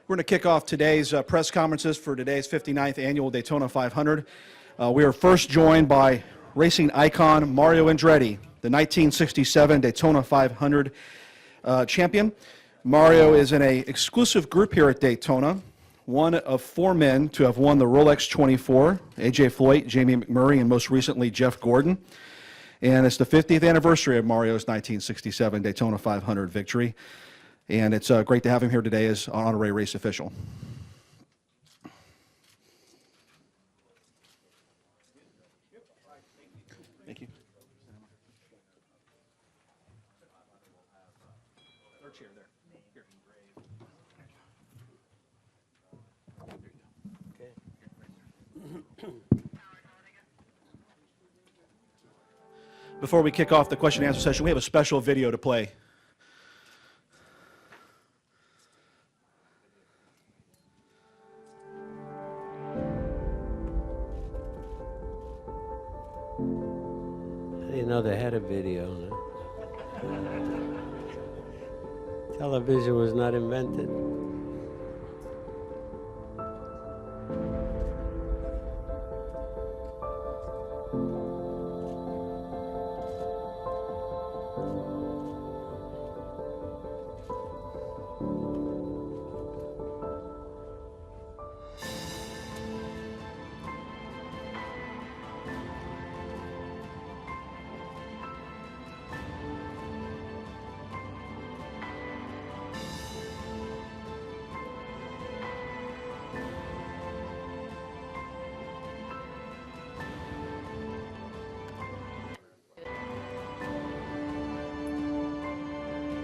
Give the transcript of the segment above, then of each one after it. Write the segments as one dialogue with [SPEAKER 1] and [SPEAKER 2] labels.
[SPEAKER 1] We're going to kick off today's press conferences for today's 59th annual Daytona 500. We are first joined by racing icon Mario Andretti, the 1967 Daytona 500 champion. Mario is in an exclusive group here at Daytona, one of 4 men to have won the Rolex 24, A.J. Floyd, Jamie McMurray, and most recently Jeff Gordon. And it's the 50th anniversary of Mario's 1967 Daytona 500 victory. And it's great to have him here today as an honorary race official. Thank you. Their chair there. Here. Okay. Before we kick off the question and answer session, we have a special video to play.
[SPEAKER 2] I didn't know they had a video. No? Television was not invented.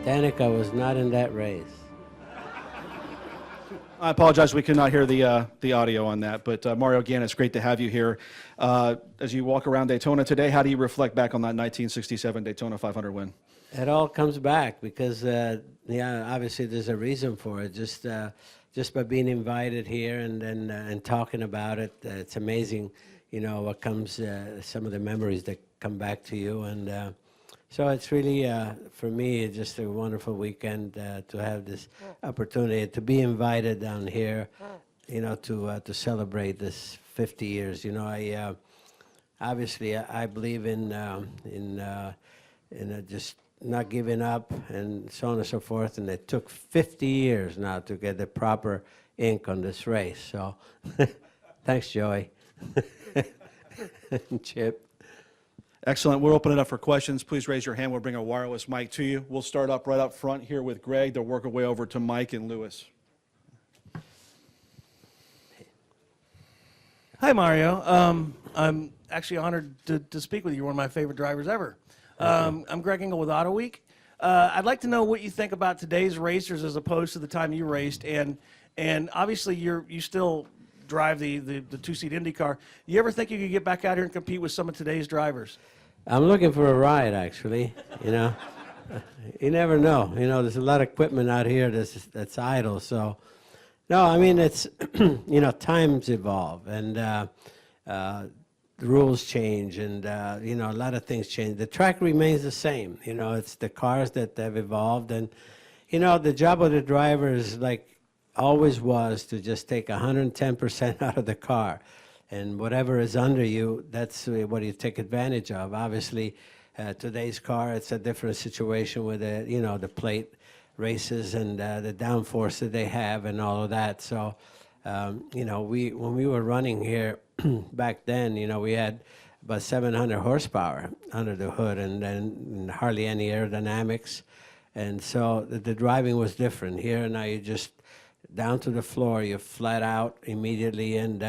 [SPEAKER 2] Danica was not in that race.
[SPEAKER 1] I apologize, we could not hear the audio on that. But Mario, again, it's great to have you here. As you walk around Daytona today, how do you reflect back on that 1967 Daytona 500 win?
[SPEAKER 2] It all comes back because, yeah, obviously there's a reason for it. Just by being invited here and talking about it, it's amazing, you know, what comes, some of the memories that come back to you. And so it's really, for me, just a wonderful weekend to have this opportunity to be invited down here, you know, to celebrate this 50 years. You know, obviously I believe in just not giving up and so on and so forth. And it took 50 years now to get the proper ink on this race. So thanks, Joey. Chip.
[SPEAKER 1] Excellent. We'll open it up for questions. Please raise your hand. We'll bring a wireless mic to you. We'll start up right up front here with Greg. They'll work our way over to Mike and Lewis.
[SPEAKER 3] Hi, Mario. I'm actually honored to speak with you. You're one of my favorite drivers ever. I'm Greg Engel with Auto Week. I'd like to know what you think about today's racers as opposed to the time you raced. And obviously, you still drive the two-seat Indy car. You ever think you could get back out here and compete with some of today's drivers?
[SPEAKER 2] I'm looking for a ride, actually. You know, you never know. You know, there's a lot of equipment out here that's idle. So, no, I mean, it's, you know, times evolve and the rules change and, you know, a lot of things change. The track remains the same. You know, it's the cars that have evolved. And, you know, the job of the driver is like always was to just take 110% out of the car. And whatever is under you, that's what you take advantage of. Obviously, today's car, it's a different situation with the, you know, the plate races and the downforce that they have and all of that. So, you know, when we were running here back then, you know, we had about 700 horsepower under the hood and then hardly any aerodynamics. And so the driving was different. Here now you just down to the floor, you're flat out immediately, and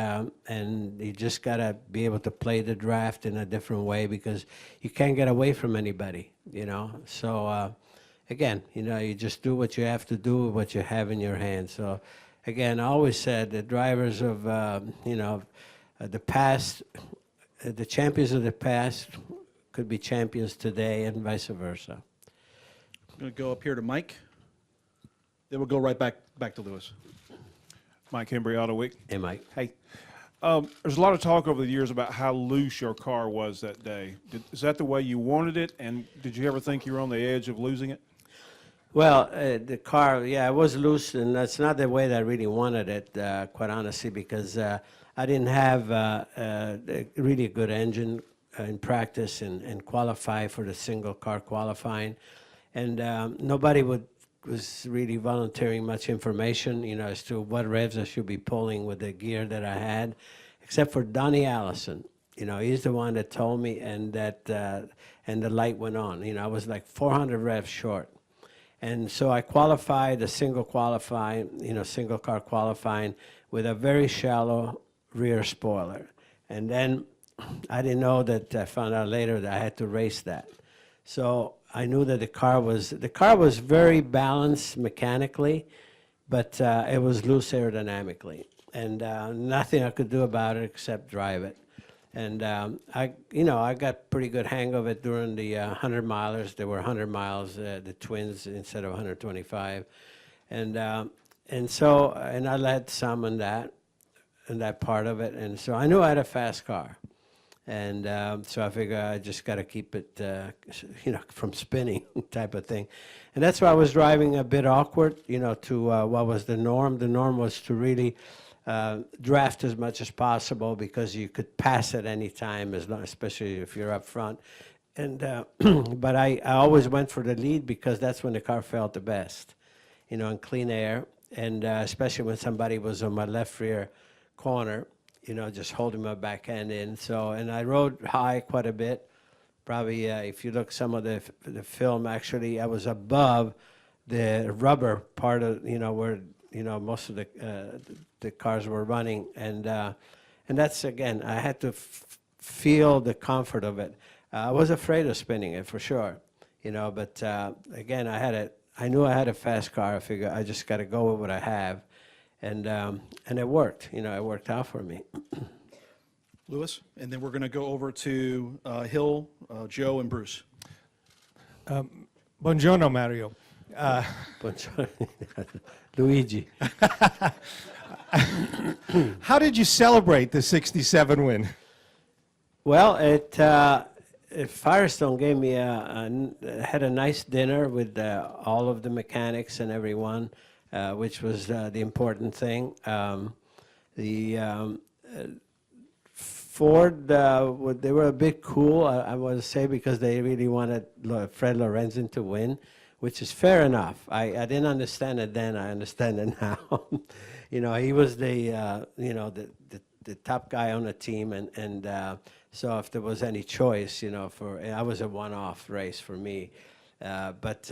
[SPEAKER 2] you just gotta be able to play the draft in a different way because you can't get away from anybody, you know. So again, you know, you just do what you have to do with what you have in your hands. So again, I always said the drivers of you know, the past, the champions of the past could be champions today, and vice versa.
[SPEAKER 1] I'm going to go up here to Mike. Then we'll go right back to Lewis.
[SPEAKER 4] Mike Hembry, Auto Week.
[SPEAKER 2] Hey, Mike.
[SPEAKER 1] Hey.
[SPEAKER 4] There's a lot of talk over the years about how loose your car was that day. Is that the way you wanted it, and did you ever think you were on the edge of losing it?
[SPEAKER 2] Well, the car, yeah, it was loose, and that's not the way that I really wanted it, quite honestly, because I didn't have a really good engine in practice and qualify for the single car qualifying. And nobody was really volunteering much information, as to what revs I should be pulling with the gear that I had, except for Donnie Allison. He's the one that told me, and the light went on. I was like 400 revs short. And so I qualified a single single car qualifying with a very shallow rear spoiler. And then I didn't know that, I found out later that I had to race that. So I knew that the car was very balanced mechanically, but it was loose aerodynamically. And nothing I could do about it except drive it. And I got pretty good hang of it during the 100 milers. There were 100 miles, the twins instead of 125, and I led some in that part of it. And so I knew I had a fast car, and so I figured I just got to keep it, from spinning type of thing. And that's why I was driving a bit awkward, to what was the norm. The norm was to really draft as much as possible because you could pass at any time, especially if you're up front. And but I always went for the lead because that's when the car felt the best, in clean air, and especially when somebody was on my left rear corner, just holding my back end in. So, and I rode high quite a bit. Probably, if you look some of the film, actually, I was above the rubber part of, where most of the cars were running, and that's, again, I had to feel the comfort of it. I was afraid of spinning it for sure, but again, I knew I had a fast car. I figured I just got to go with what I have, and it worked. It worked out for me.
[SPEAKER 1] Lewis, and then we're going to go over to Hill, Joe, and Bruce.
[SPEAKER 5] Buongiorno, Mario.
[SPEAKER 2] Luigi.
[SPEAKER 5] How did you celebrate the 67 win?
[SPEAKER 2] Well, Firestone gave me had a nice dinner with all of the mechanics and everyone, which was the important thing. Ford, they were a bit cool, I want to say, because they really wanted Fred Lorenzen to win, which is fair enough. I didn't understand it then. I understand it now. He was the top guy on the team, and so if there was any choice, I was a one-off race for me. But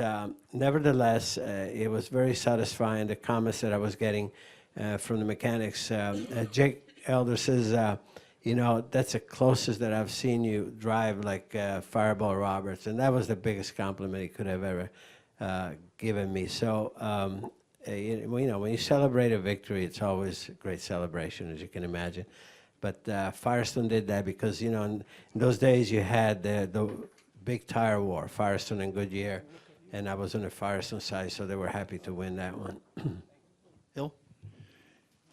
[SPEAKER 2] nevertheless, it was very satisfying. The comments that I was getting from the mechanics. Jake Elder says, that's the closest that I've seen you drive like Fireball Roberts, and that was the biggest compliment he could have ever given me. So, when you celebrate a victory, it's always a great celebration, as you can imagine. But Firestone did that because, in those days you had the big tire war, Firestone and Goodyear, and I was on the Firestone side, so they were happy to win that one.
[SPEAKER 1] Hill?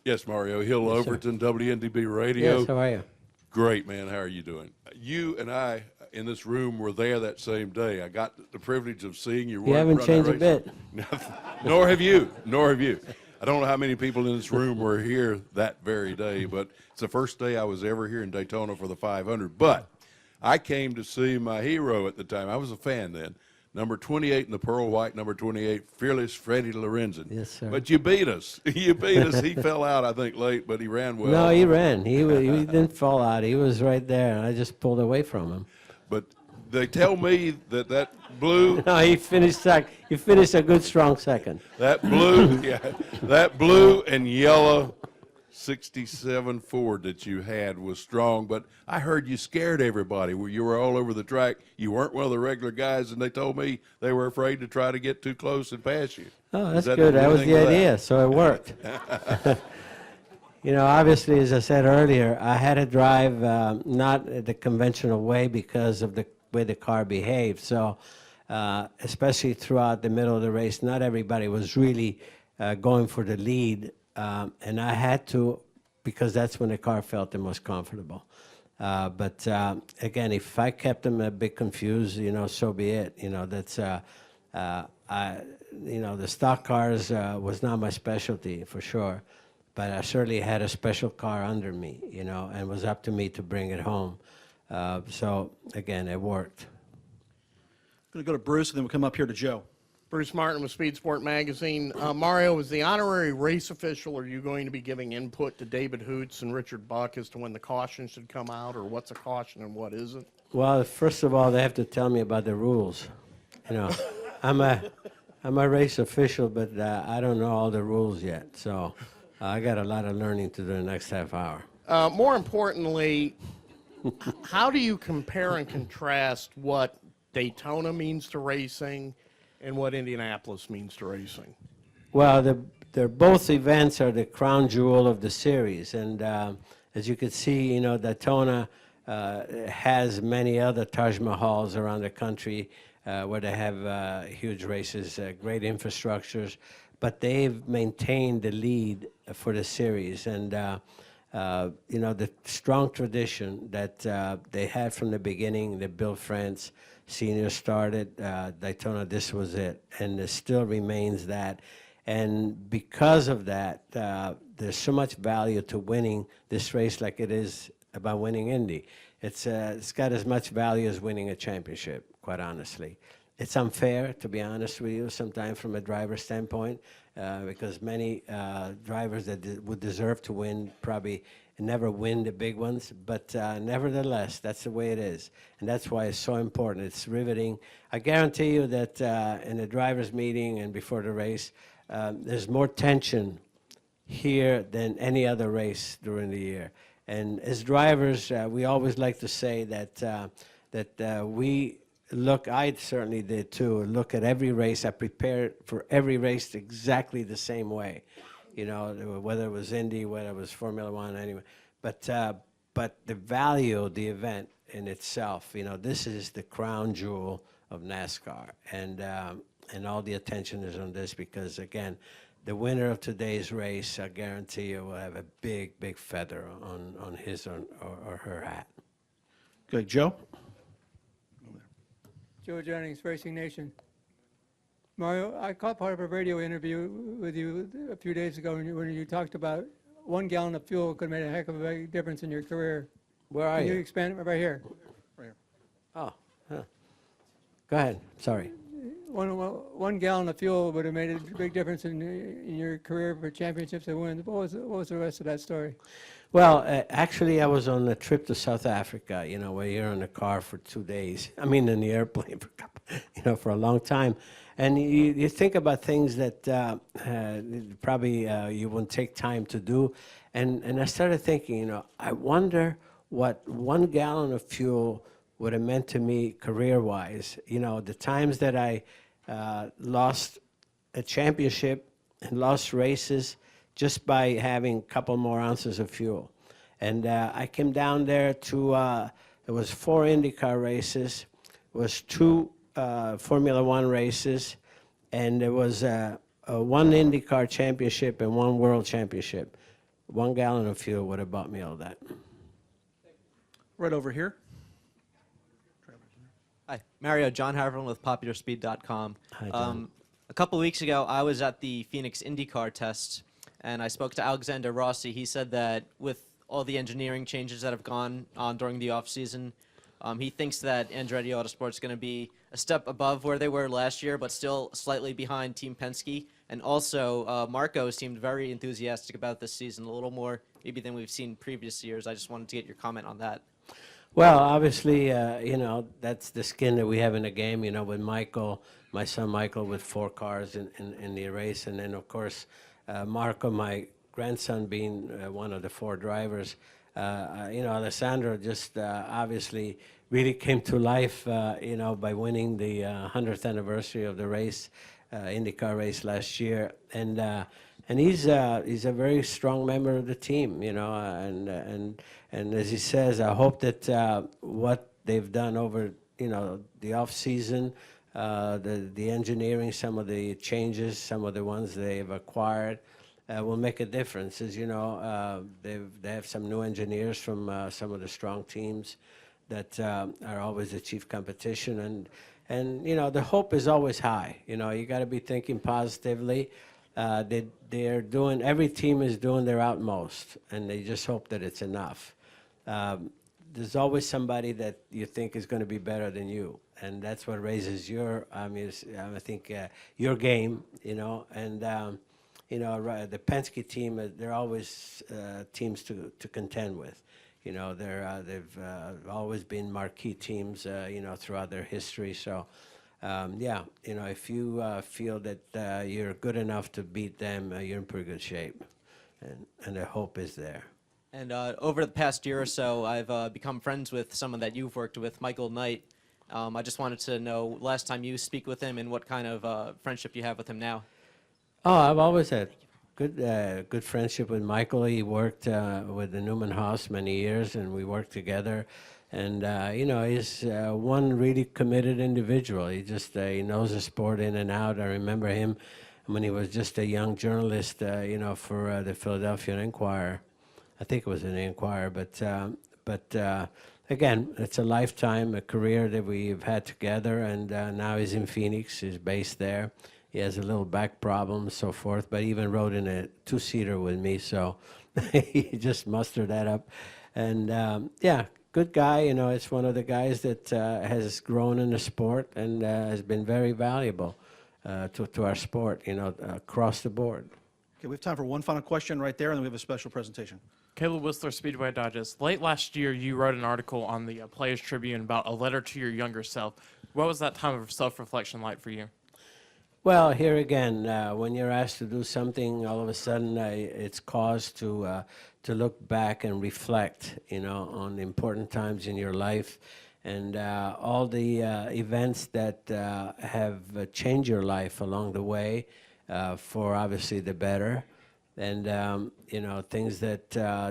[SPEAKER 6] Yes, Mario. Hill Overton, WNDB Radio.
[SPEAKER 2] Yes, how are you?
[SPEAKER 6] Great, man. How are you doing? You and I in this room were there that same day. I got the privilege of seeing you.
[SPEAKER 2] You haven't changed a bit.
[SPEAKER 6] Nor have you. Nor have you. I don't know how many people in this room were here that very day, but it's the first day I was ever here in Daytona for the 500. But I came to see my hero at the time. I was a fan then. Number 28 in the pearl white, number 28, Fearless Freddie Lorenzen.
[SPEAKER 2] Yes, sir.
[SPEAKER 6] But you beat us. You beat us. He fell out, I think, late, but he ran well.
[SPEAKER 2] No, he ran. He didn't fall out. He was right there, and I just pulled away from him.
[SPEAKER 6] But they tell me that blue,
[SPEAKER 2] No, he finished He finished a good, strong second.
[SPEAKER 6] that blue and yellow 67 Ford that you had was strong, but I heard you scared everybody. You were all over the track. You weren't one of the regular guys, and they told me they were afraid to try to get too close and pass you.
[SPEAKER 2] Oh, that's
[SPEAKER 6] Is
[SPEAKER 2] good. That was
[SPEAKER 6] anything
[SPEAKER 2] the
[SPEAKER 6] to that?
[SPEAKER 2] idea, so it worked. Obviously, as I said earlier, I had to drive not the conventional way because of the way the car behaved. So, especially throughout the middle of the race, not everybody was really going for the lead. And I had to, because that's when the car felt the most comfortable. But again, if I kept them a bit confused, so be it. the stock cars was not my specialty for sure, but I certainly had a special car under me, and it was up to me to bring it home. So again, it worked.
[SPEAKER 1] Going to go to Bruce, and then we'll come up here to Joe.
[SPEAKER 7] Bruce Martin with Speed Sport Magazine. Mario, as the honorary race official, are you going to be giving input to David Hoots and Richard Buck as to when the caution should come out, or what's a caution and what isn't?
[SPEAKER 2] Well, first of all, they have to tell me about the rules. I'm a race official, but I don't know all the rules yet. So I got a lot of learning to do the next half hour.
[SPEAKER 7] More importantly, how do you compare and contrast what Daytona means to racing and what Indianapolis means to racing?
[SPEAKER 2] Well, they're both events are the crown jewel of the series, and as you can see, Daytona has many other Taj Mahals around the country where they have huge races, great infrastructures, but they've maintained the lead for the series, and the strong tradition that they had from the beginning, that Bill France Sr. started, Daytona, this was it, and it still remains that. And because of that, there's so much value to winning this race like it is about winning Indy. It's got as much value as winning a championship, quite honestly. It's unfair, to be honest with you, sometimes from a driver's standpoint, because many drivers that would deserve to win probably never win the big ones, but nevertheless, that's the way it is. And that's why it's so important. It's riveting. I guarantee you that in the driver's meeting and before the race, there's more tension here than any other race during the year. And as drivers, we always like to say that we look, I certainly did too, look at every race. I prepared for every race exactly the same way, whether it was Indy, whether it was Formula One, anyway. But the value of the event in itself, this is the crown jewel of NASCAR. And all the attention is on this because, again, the winner of today's race, I guarantee you, will have a big, big feather on his or her hat.
[SPEAKER 1] Good. Joe?
[SPEAKER 8] Joe Jennings, Racing Nation. Mario, I caught part of a radio interview with you a few days ago when you talked about 1 gallon of fuel could have made a heck of a big difference in your career.
[SPEAKER 2] Where are
[SPEAKER 8] Can
[SPEAKER 2] you?
[SPEAKER 8] you expand it right here?
[SPEAKER 2] Oh, huh. Go ahead. Sorry.
[SPEAKER 8] 1 gallon of fuel would have made a big difference in your career for championships and wins. What was the rest of that story?
[SPEAKER 2] Well, actually, I was on a trip to South Africa, where you're in the car for 2 days. I mean, in the airplane for a long time. And you think about things that probably you wouldn't take time to do. And I started thinking, I wonder what 1 gallon of fuel would have meant to me career-wise. The times that I lost a championship and lost races just by having a couple more ounces of fuel. And I came down there to, it was 4 IndyCar races, it was 2 Formula One races, and there was 1 IndyCar championship and 1 World Championship. 1 gallon of fuel would have bought me all that.
[SPEAKER 1] Right over here.
[SPEAKER 9] Hi, Mario, John Harvin with PopularSpeed.com.
[SPEAKER 2] Hi, John.
[SPEAKER 9] A couple of weeks ago, I was at the Phoenix IndyCar test, and I spoke to Alexander Rossi. He said that with all the engineering changes that have gone on during the off-season, he thinks that Andretti Autosport is going to be a step above where they were last year, but still slightly behind Team Penske. And also, Marco seemed very enthusiastic about this season, a little more maybe than we've seen previous years. I just wanted to get your comment on that.
[SPEAKER 2] Well, obviously, that's the skin that we have in the game, with Michael, my son Michael, with 4 cars in the race. And then, of course, Marco, my grandson, being one of the 4 drivers. Alessandro just obviously really came to life, by winning the 100th anniversary of the race, IndyCar race last year. And he's a very strong member of the team, and as he says, I hope that what they've done over, the off season, the engineering, some of the changes, some of the ones they've acquired, will make a difference. As you know, they have some new engineers from some of the strong teams that are always the chief competition, And, you know, the hope is always high. You know, you got to be thinking positively. They're doing, every team is doing their utmost, and they just hope that it's enough. There's always somebody that you think is going to be better than you, and that's what raises your, I think, your game, you know, and, you know, the Penske team, they're always teams to contend with. You know, they've always been marquee teams, you know, throughout their history. So, yeah, you know, if you feel that you're good enough to beat them, you're in pretty good shape, and the hope is there.
[SPEAKER 9] And over the past year or so, I've become friends with someone that you've worked with, Michael Knight. I just wanted to know, last time you speak with him, and what kind of friendship you have with him now.
[SPEAKER 2] Oh, I've always had good friendship with Michael. He worked with the Newman Haas many years, and we worked together. And you know, he's one really committed individual. He just he knows the sport in and out. I remember him when he was just a young journalist, you know, for the Philadelphia Inquirer. I think it was an Inquirer, but again, it's a lifetime, a career that we've had together, and now he's in Phoenix. He's based there. He has a little back problem and so forth, but he even rode in a two-seater with me, so he just mustered that up. And yeah, good guy. You know, it's one of the guys that has grown in the sport and has been very valuable to our sport, you know, across the board.
[SPEAKER 1] Okay, we have time for one final question right there, and then we have a special presentation.
[SPEAKER 10] Caleb Whistler, Speedway Digest. Late last year, you wrote an article on the Players Tribune about a letter to your younger self. What was that time of self-reflection like for you?
[SPEAKER 2] Well, here again, when you're asked to do something, all of a sudden it's cause to look back and reflect, you know, on the important times in your life and all the events that have changed your life along the way for obviously the better. And, you know, things that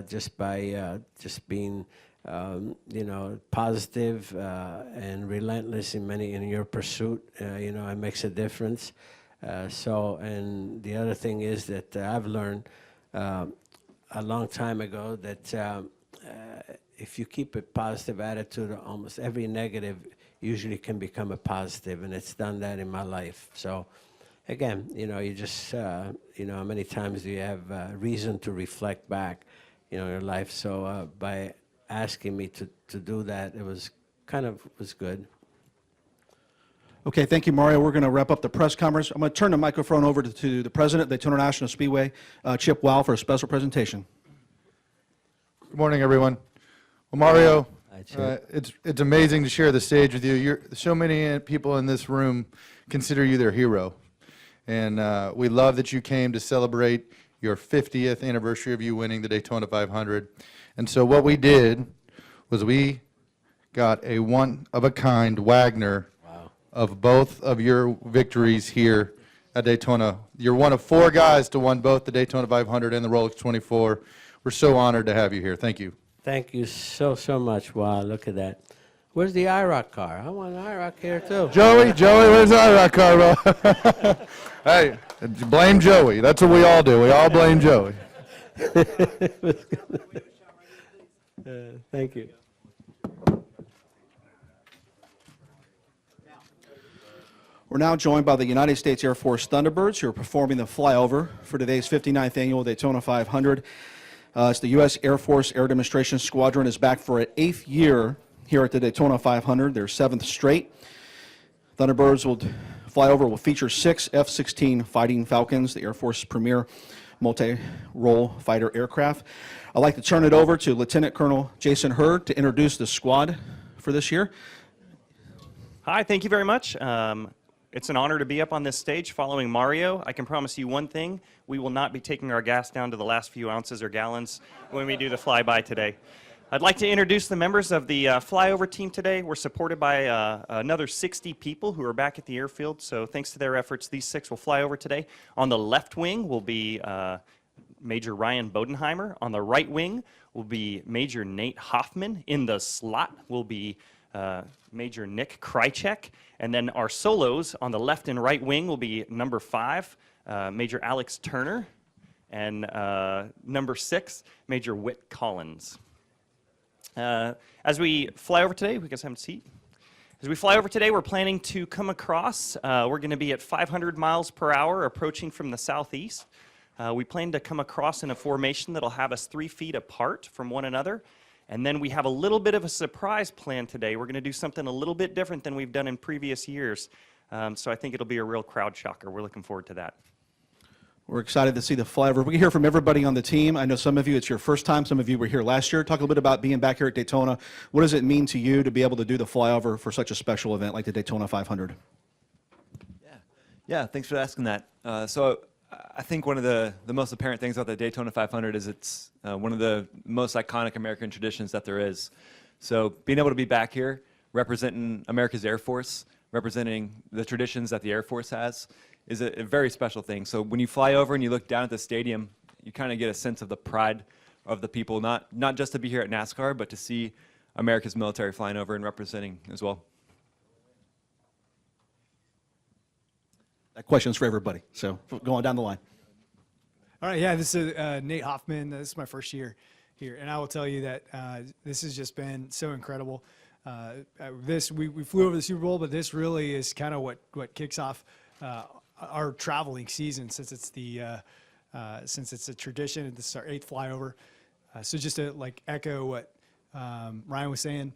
[SPEAKER 2] just by just being, you know, positive and relentless in your pursuit, you know, it makes a difference. So, and the other thing is that I've learned a long time ago that if you keep a positive attitude, almost every negative usually can become a positive, and it's done that in my life. So, again, you know, you just, you know, how many times do you have reason to reflect back, you know, your life? So by asking me to do that, it was was good.
[SPEAKER 1] Okay, thank you, Mario. We're going to wrap up the press conference. I'm going to turn the microphone over to the president of Daytona National Speedway, Chip Wow, for a special presentation.
[SPEAKER 11] Good morning, everyone. Well, Mario,
[SPEAKER 2] Hi, Chip.
[SPEAKER 11] it's amazing to share the stage with you. So many people in this room consider you their hero. And we love that you came to celebrate your 50th anniversary of you winning the Daytona 500. And so what we did was we got a one-of-a-kind Wagner of both of your victories here at Daytona. You're one of 4 guys to win both the Daytona 500 and the Rolex 24. We're so honored to have you here. Thank you.
[SPEAKER 2] Thank you so much. Wow, look at that. Where's the IROC car? I want an IROC here, too.
[SPEAKER 11] Joey, where's the IROC car, bro? Hey, blame Joey. That's what we all do. We all blame Joey.
[SPEAKER 2] Thank you.
[SPEAKER 1] We're now joined by the United States Air Force Thunderbirds, who are performing the flyover for today's 59th annual Daytona 500. It's the U.S. Air Force Air Demonstration Squadron is back for an 8th year here at the Daytona 500, their 7th straight. Thunderbirds flyover will feature 6 F-16 Fighting Falcons, the Air Force's premier multi-role fighter aircraft. I'd like to turn it over to Lieutenant Colonel Jason Hurd to introduce the squad for this year.
[SPEAKER 12] Hi, thank you very much. It's an honor to be up on this stage following Mario. I can promise you one thing, we will not be taking our gas down to the last few ounces or gallons when we do the flyby today. I'd like to introduce the members of the flyover team today. We're supported by another 60 people who are back at the airfield, so thanks to their efforts, these 6 will fly over today. On the left wing will be Major Ryan Bodenheimer. On the right wing will be Major Nate Hoffman. In the slot will be Major Nick Krychek. And then our solos on the left and right wing will be number 5, Major Alex Turner, and number 6, Major Whit Collins. As we fly over today, we guys have a seat. As we fly over today, we're planning to come across. We're going to be at 500 miles per hour approaching from the southeast. We plan to come across in a formation that'll have us 3 feet apart from one another. And then we have a little bit of a surprise plan today. We're going to do something a little bit different than we've done in previous years. So I think it'll be a real crowd shocker. We're looking forward to that.
[SPEAKER 1] We're excited to see the flyover. We can hear from everybody on the team. I know some of you, it's your first time. Some of you were here last year. Talk a little bit about being back here at Daytona. What does it mean to you to be able to do the flyover for such a special event like the Daytona 500?
[SPEAKER 13] Yeah, thanks for asking that. So I think one of the most apparent things about the Daytona 500 is it's one of the most iconic American traditions that there is. So being able to be back here, representing America's Air Force, representing the traditions that the Air Force has, is a very special thing. So when you fly over and you look down at the stadium, you kind of get a sense of the pride of the people, not just to be here at NASCAR, but to see America's military flying over and representing as well.
[SPEAKER 1] That question's for everybody, so going down the line.
[SPEAKER 14] All right, yeah, this is Nate Hoffman. This is my first year here, and I will tell you that this has just been so incredible. We flew over the Super Bowl, but this really is kind of what kicks off our traveling season, since it's a tradition. This is our 8th flyover. So just to echo what Ryan was saying,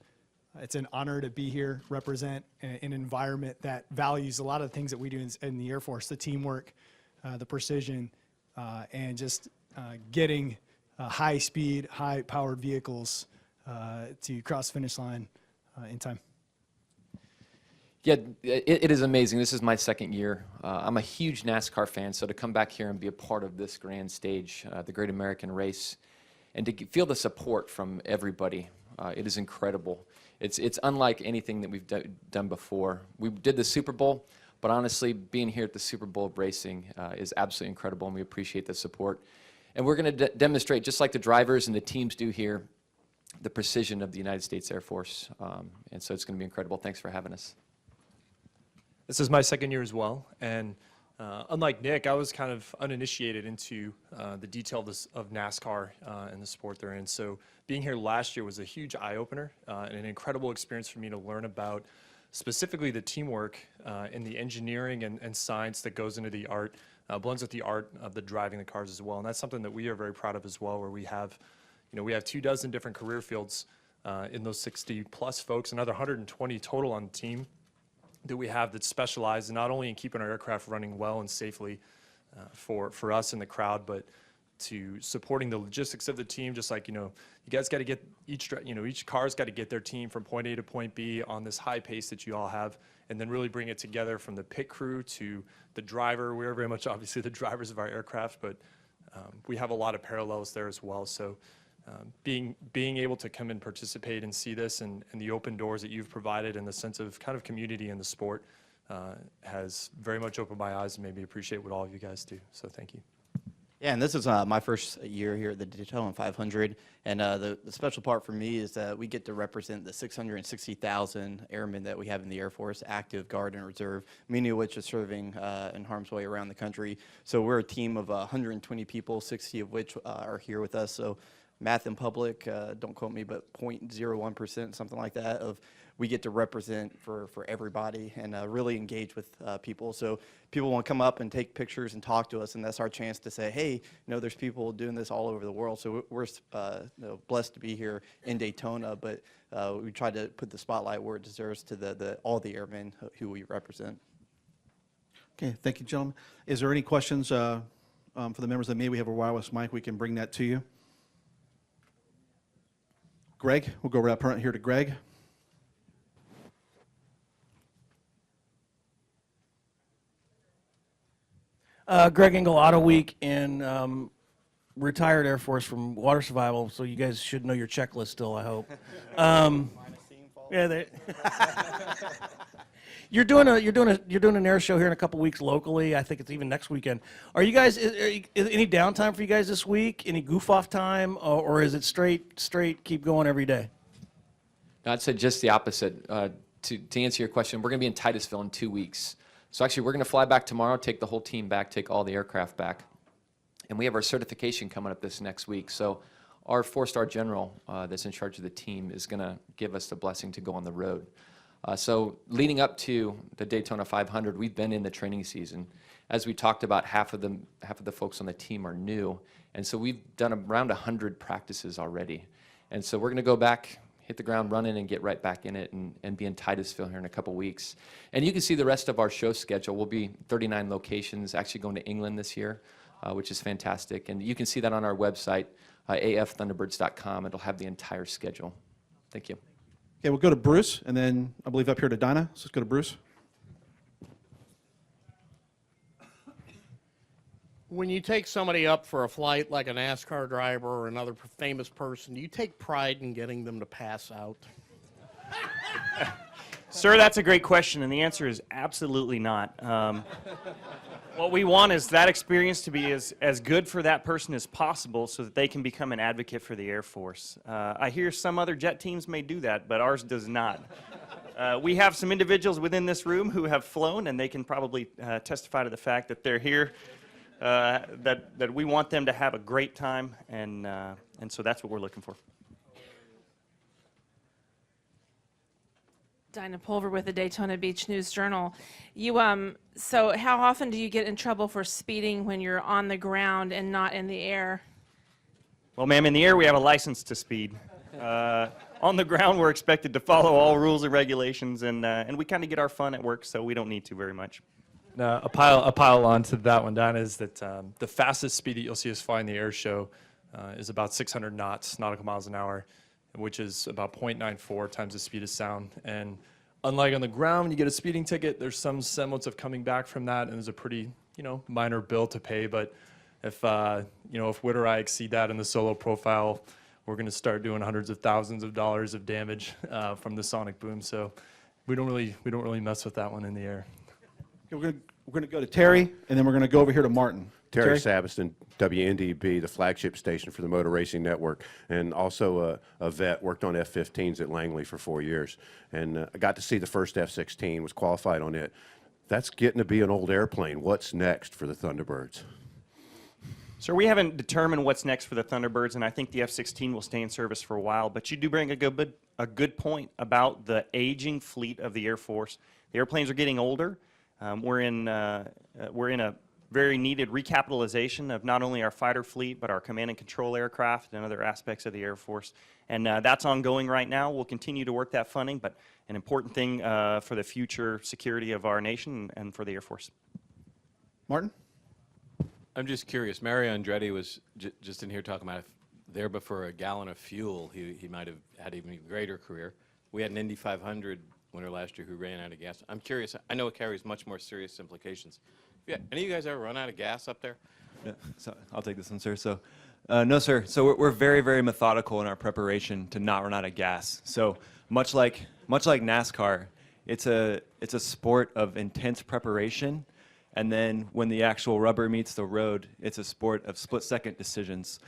[SPEAKER 14] it's an honor to be here, represent an environment that values a lot of the things that we do in the Air Force: the teamwork, the precision, and just getting high-speed, high-powered vehicles to cross the finish line in time.
[SPEAKER 15] Yeah, it is amazing. This is my 2nd year. I'm a huge NASCAR fan, so to come back here and be a part of this grand stage, the Great American Race, and to feel the support from everybody, it is incredible. It's unlike anything that we've done before. We did the Super Bowl, but honestly, being here at the Super Bowl of racing is absolutely incredible, and we appreciate the support. And we're going to demonstrate, just like the drivers and the teams do here, the precision of the United States Air Force. And so it's going to be incredible. Thanks for having us.
[SPEAKER 16] This is my 2nd year as well, and unlike Nick, I was kind of uninitiated into the detail of NASCAR and the sport they're in. So being here last year was a huge eye-opener and an incredible experience for me to learn about specifically the teamwork and the engineering and science that goes into the art, blends with the art of the driving the cars as well. And that's something that we are very proud of as well, where we have 24 different career fields in those 60-plus folks, another 120 total on the team that we have that specialize not only in keeping our aircraft running well and safely for us in the crowd, but to supporting the logistics of the team. Just like, you guys got to get each car's got to get their team from point A to point B on this high pace that you all have, and then really bring it together from the pit crew to the driver. We are very much obviously the drivers of our aircraft, but we have a lot of parallels there as well. So being able to come and participate and see this and the open doors that you've provided and the sense of kind of community in the sport has very much opened my eyes and made me appreciate what all of you guys do. So thank you.
[SPEAKER 17] Yeah, and this is my first year here at the Daytona 500, and the special part for me is that we get to represent the 660,000 airmen that we have in the Air Force, active, Guard, and Reserve, many of which are serving in harm's way around the country. So we're a team of 120 people, 60 of which are here with us. So math in public, don't quote me, but 0.01%, something like that, of we get to represent for everybody and really engage with people. So people want to come up and take pictures and talk to us, and that's our chance to say, hey, there's people doing this all over the world. So we're blessed to be here in Daytona, but we try to put the spotlight where it deserves to all the airmen who we represent.
[SPEAKER 1] Okay, thank you, gentlemen. Is there any questions for the members that maybe we have a wireless mic? We can bring that to you. Greg, we'll go right up front here to Greg.
[SPEAKER 3] Greg Engel, Auto Week, and retired Air Force from water survival, so you guys should know your checklist still, I hope. Yeah, you're doing an air show here in a couple weeks locally. I think it's even next weekend. Are you guys is any downtime for you guys this week? Any goof off time, or is it straight keep going every day?
[SPEAKER 15] No, I'd say just the opposite. To answer your question, we're going to be in Titusville in 2 weeks. So actually, we're going to fly back tomorrow, take the whole team back, take all the aircraft back. And we have our certification coming up this next week. So our 4-star general that's in charge of the team is going to give us the blessing to go on the road. So leading up to the Daytona 500, we've been in the training season. As we talked about, half of the folks on the team are new, and so we've done around 100 practices already. And so we're going to go back, hit the ground running, and get right back in it, and be in Titusville here in a couple weeks. And you can see the rest of our show schedule. We'll be 39 locations, actually going to England this year, which is fantastic. And you can see that on our website, afthunderbirds.com. It'll have the entire schedule. Thank you.
[SPEAKER 1] Okay, we'll go to Bruce, and then I believe up here to Dinah. So let's go to Bruce.
[SPEAKER 7] When you take somebody up for a flight like a NASCAR driver or another famous person, do you take pride in getting them to pass out?
[SPEAKER 12] Sir, that's a great question, and the answer is absolutely not. What we want is that experience to be as good for that person as possible so that they can become an advocate for the Air Force. I hear some other jet teams may do that, but ours does not. We have some individuals within this room who have flown, and they can probably testify to the fact that they're here, that we want them to have a great time, and so that's what we're looking for.
[SPEAKER 18] Dinah Pulver with the Daytona Beach News Journal. So how often do you get in trouble for speeding when you're on the ground and not in the air?
[SPEAKER 12] Well, ma'am, in the air we have a license to speed. On the ground we're expected to follow all rules and regulations, and we kind of get our fun at work, so we don't need to very much.
[SPEAKER 16] Now, a pile on to that one, Dinah, is that the fastest speed that you'll see us fly in the air show is about 600 knots, nautical miles an hour, which is about 0.94 times the speed of sound. And unlike on the ground, when you get a speeding ticket, there's some semblance of coming back from that, and there's a pretty, minor bill to pay. But if Whit or I exceed that in the solo profile, we're going to start doing hundreds of thousands of dollars of damage from the sonic boom. So we don't really mess with that one in the air.
[SPEAKER 1] Okay, we're going to go to Terry, and then we're going to go over here to Martin.
[SPEAKER 19] Terry Sabiston, WNDB, the flagship station for the Motor Racing Network, and also a vet, worked on F-15s at Langley for 4 years. And I got to see the first F-16, was qualified on it. That's getting to be an old airplane. What's next for the Thunderbirds?
[SPEAKER 12] Sir, we haven't determined what's next for the Thunderbirds, and I think the F-16 will stay in service for a while. But you do bring a good point about the aging fleet of the Air Force. The airplanes are getting older. We're in a very needed recapitalization of not only our fighter fleet, but our command and control aircraft and other aspects of the Air Force. And that's ongoing right now. We'll continue to work that funding, but an important thing for the future security of our nation and for the Air Force.
[SPEAKER 1] Martin?
[SPEAKER 20] I'm just curious. Mario Andretti was just in here talking about if there but for a gallon of fuel, he might have had even a greater career. We had an Indy 500 winner last year who ran out of gas. I'm curious. I know it carries much more serious implications. Yeah, any of you guys ever run out of gas up there?
[SPEAKER 13] Yeah, so I'll take this one, sir. So, no, sir. So we're very, very methodical in our preparation to not run out of gas. So much like NASCAR, it's a sport of intense preparation, and then when the actual rubber meets the road, it's a sport of split-second decisions.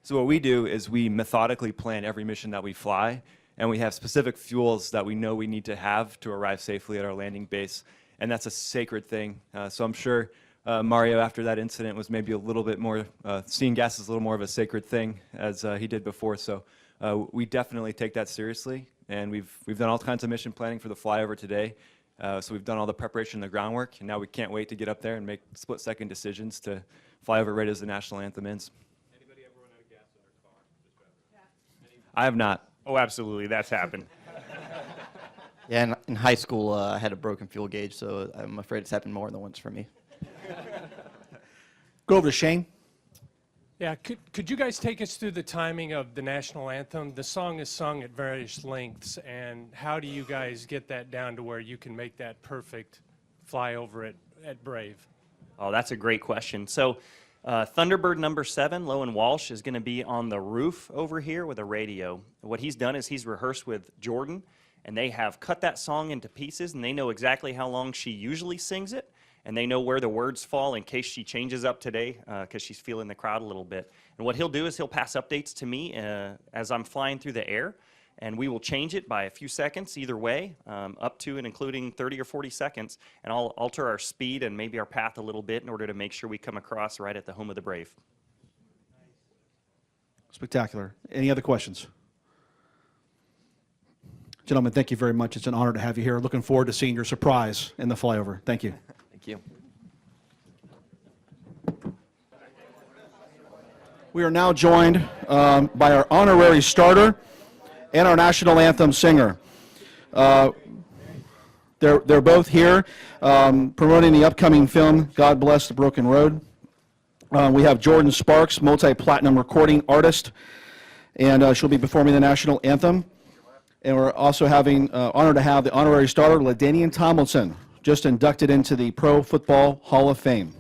[SPEAKER 13] So what we do is we methodically plan every mission that we fly, and we have specific fuels that we know we need to have to arrive safely at our landing base. And that's a sacred thing. So I'm sure Mario, after that incident, was maybe a little bit more, seeing gas is a little more of a sacred thing as he did before. So we definitely take that seriously. And we've done all kinds of mission planning for the flyover today. So we've done all the preparation and the groundwork. And now we can't wait to get up there and make split-second decisions to fly over right as the national anthem ends.
[SPEAKER 20] Anybody ever run out of gas in their car?
[SPEAKER 12] I have not. Oh, absolutely. That's happened.
[SPEAKER 17] Yeah, in high school, I had a broken fuel gauge, so I'm afraid it's happened more than once for me.
[SPEAKER 1] Go over to Shane.
[SPEAKER 5] Yeah, could you guys take us through the timing of the national anthem? The song is sung at various lengths, and how do you guys get that down to where you can make that perfect flyover at Brave?
[SPEAKER 12] Oh, that's a great question. So Thunderbird number 7, Lowen Walsh, is going to be on the roof over here with a radio. What he's done is he's rehearsed with Jordin, and they have cut that song into pieces, and they know exactly how long she usually sings it, and they know where the words fall in case she changes up today because she's feeling the crowd a little bit. And what he'll do is he'll pass updates to me as I'm flying through the air, and we will change it by a few seconds either way, up to and including 30 or 40 seconds, and I'll alter our speed and maybe our path a little bit in order to make sure we come across right at the home of the Brave.
[SPEAKER 1] Spectacular. Any other questions? Gentlemen, thank you very much. It's an honor to have you here. Looking forward to seeing your surprise in the flyover. Thank you.
[SPEAKER 13] Thank you.
[SPEAKER 1] We are now joined by our honorary starter and our national anthem singer. They're both here promoting the upcoming film, God Bless the Broken Road. We have Jordin Sparks, multi-platinum recording artist, and she'll be performing the national anthem. And we're also having honored to have the honorary starter, LaDainian Tomlinson, just inducted into the Pro Football Hall of Fame.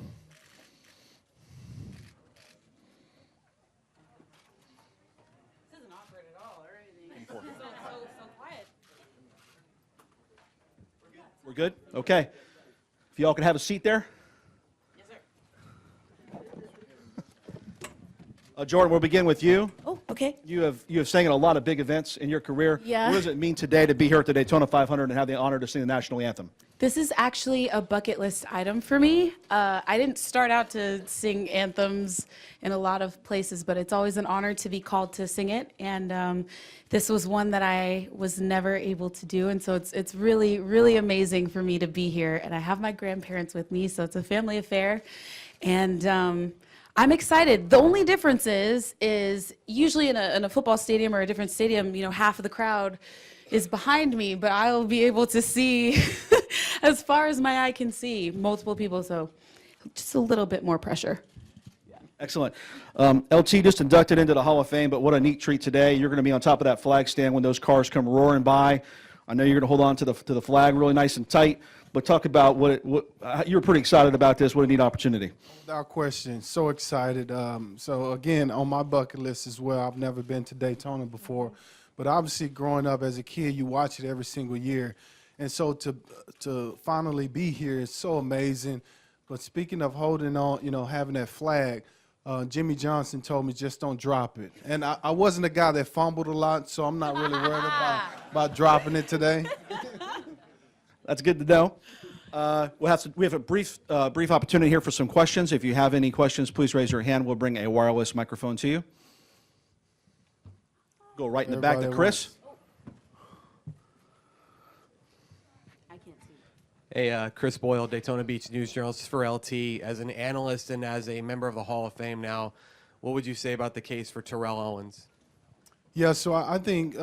[SPEAKER 1] We're good? Okay. If y'all could have a seat there. Yes, sir. Jordin, we'll begin with you.
[SPEAKER 21] Oh, okay.
[SPEAKER 1] You have sang at a lot of big events in your career.
[SPEAKER 21] Yeah.
[SPEAKER 1] What does it mean today to be here at the Daytona 500 and have the honor to sing the national anthem?
[SPEAKER 21] This is actually a bucket list item for me. I didn't start out to sing anthems in a lot of places, but it's always an honor to be called to sing it. And this was one that I was never able to do. And so it's really, really amazing for me to be here. And I have my grandparents with me, so it's a family affair. And I'm excited. The only difference is usually in a football stadium or a different stadium, you know, half of the crowd is behind me, but I'll be able to see as far as my eye can see multiple people, so just a little bit more pressure.
[SPEAKER 1] Excellent. LT just inducted into the Hall of Fame, but what a neat treat today. You're going to be on top of that flag stand when those cars come roaring by. I know you're going to hold on to the flag really nice and tight, but talk about you were pretty excited about this. What a neat opportunity.
[SPEAKER 22] Without question, so excited. So again, on my bucket list as well, I've never been to Daytona before, but obviously growing up as a kid, you watch it every single year. And so to finally be here is so amazing. But speaking of holding on, you know, having that flag, Jimmy Johnson told me just don't drop it. And I wasn't a guy that fumbled a lot, so I'm not really worried about dropping it today.
[SPEAKER 1] That's good to know. We have a brief opportunity here for some questions. If you have any questions, please raise your hand. We'll bring a wireless microphone to you. Go right in the back to Chris.
[SPEAKER 23] Hey, Chris Boyle, Daytona Beach News Journal. This is for LT. As an analyst and as a member of the Hall of Fame now, what would you say about the case for Terrell Owens?
[SPEAKER 22] Yeah, so I think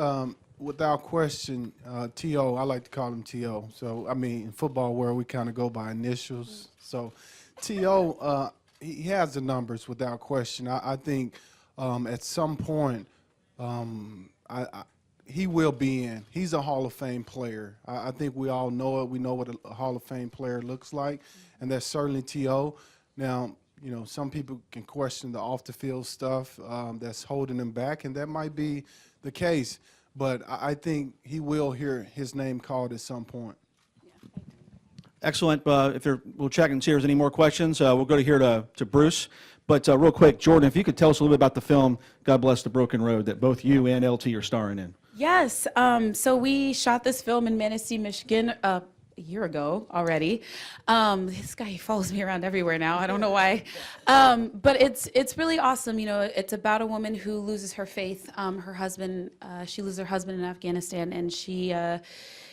[SPEAKER 22] without question, T.O., I like to call him T.O. So, I mean, in football world, we kind of go by initials. So, T.O., he has the numbers without question. I think at some point, he will be in. He's a Hall of Fame player. I think we all know it. We know what a Hall of Fame player looks like, and that's certainly T.O. Now, you know, some people can question the off-the-field stuff that's holding him back, and that might be the case. But I think he will hear his name called at some point.
[SPEAKER 1] Excellent. We'll check and see if there's any more questions. We'll go here to Bruce. But real quick, Jordin, if you could tell us a little bit about the film, God Bless the Broken Road, that both you and LT are starring in.
[SPEAKER 21] Yes, so we shot this film in Manistee, Michigan, a year ago already. This guy follows me around everywhere now. I don't know why. But it's really awesome. You know, it's about a woman who loses her faith. Her husband, she loses her husband in Afghanistan, and she